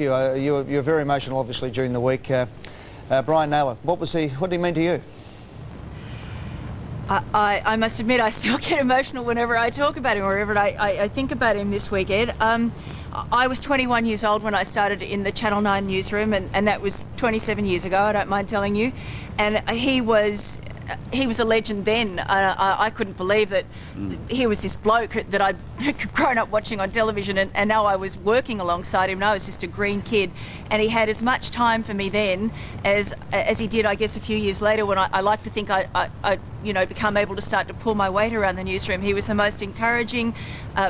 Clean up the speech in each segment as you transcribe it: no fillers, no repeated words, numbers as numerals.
ask you, you were very emotional, obviously, during the week. Brian Naylor, what did he mean to you? I must admit, I still get emotional whenever I talk about him, or whenever I think about him this week, Ed. I was 21 years old when I started in the Channel 9 newsroom, and that was 27 years ago, I don't mind telling you. And he was a legend then. I couldn't believe that he was this bloke that I'd grown up watching on television, and now I was working alongside him, and I was just a green kid. And he had as much time for me then as he did, I guess, a few years later, when I like to think I become able to start to pull my weight around the newsroom. He was the most encouraging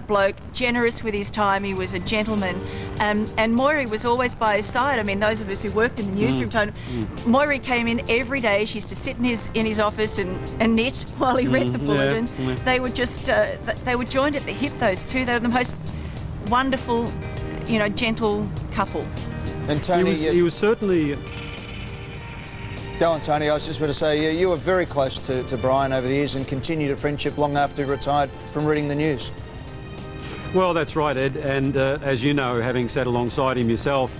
bloke, generous with his time. He was a gentleman. And Moiri was always by his side. I mean, those of us who worked in the newsroom told him, Moiri came in every day. She used to sit in his office and knit while he read the bulletin. They were just, they were joined at the hip, those two. They were the most wonderful, gentle couple. And Tony, he was certainly... Go on, Tony. I was just about to say, you were very close to Brian over the years and continued a friendship long after he retired from reading the news. Well, that's right, Ed. And as you know, having sat alongside him yourself,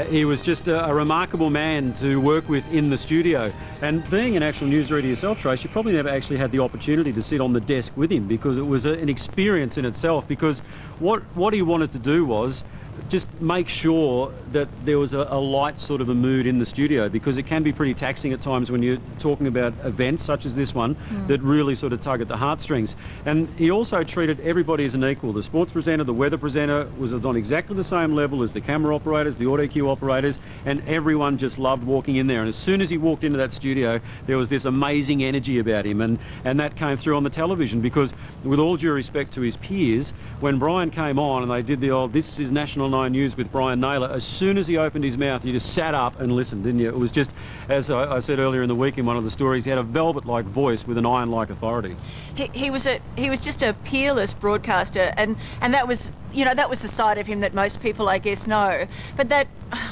he was just a remarkable man to work with in the studio. And being an actual newsreader yourself, Trace, you probably never actually had the opportunity to sit on the desk with him, because it was an experience in itself. Because what he wanted to do was just make sure that there was a light sort of a mood in the studio, because it can be pretty taxing at times when you're talking about events such as this one that really sort of tug at the heartstrings. And he also treated everybody as an equal. The sports presenter, the weather presenter was on exactly the same level as the camera operators, the audio cue operators, and everyone just loved walking in there. And as soon as he walked into that studio, there was this amazing energy about him, and that came through on the television, because with all due respect to his peers, when Brian came on and they did the old "This is National 9 News" with Brian Naylor, as soon as he opened his mouth, you just sat up and listened, didn't you? It was just, as I said earlier in the week in one of the stories, he had a velvet-like voice with an iron-like authority. He was just a peerless broadcaster, and that was that was the side of him that most people, I guess, know. But that,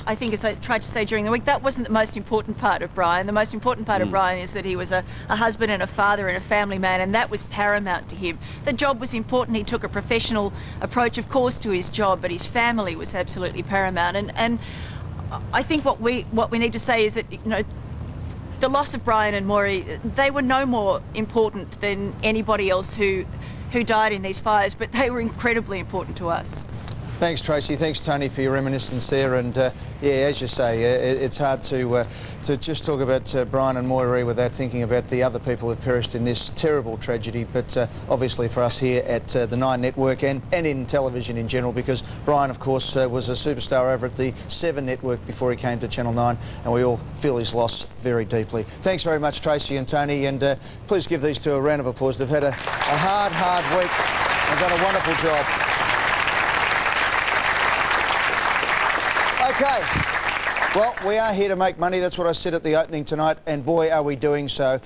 I think, as I tried to say during the week, that wasn't the most important part of Brian. The most important part of Brian is that he was a husband and a father and a family man, and that was paramount to him. The job was important. He took a professional approach, of course, to his job, but his family was absolutely paramount. And I think what we need to say is that, the loss of Brian and Moiri, they were no more important than anybody else who died in these fires, but they were incredibly important to us. Thanks, Tracy. Thanks, Tony, for your reminiscence there. And yeah, as you say, it's hard to just talk about Brian and Moiri without thinking about the other people who perished in this terrible tragedy. But obviously for us here at the 9 Network and in television in general, because Brian, of course, was a superstar over at the 7 Network before he came to Channel 9, and we all feel his loss very deeply. Thanks very much, Tracy and Tony, and please give these two a round of applause. They've had a hard week. They've done a wonderful job. Okay, well, we are here to make money. That's what I said at the opening tonight, and boy, are we doing so.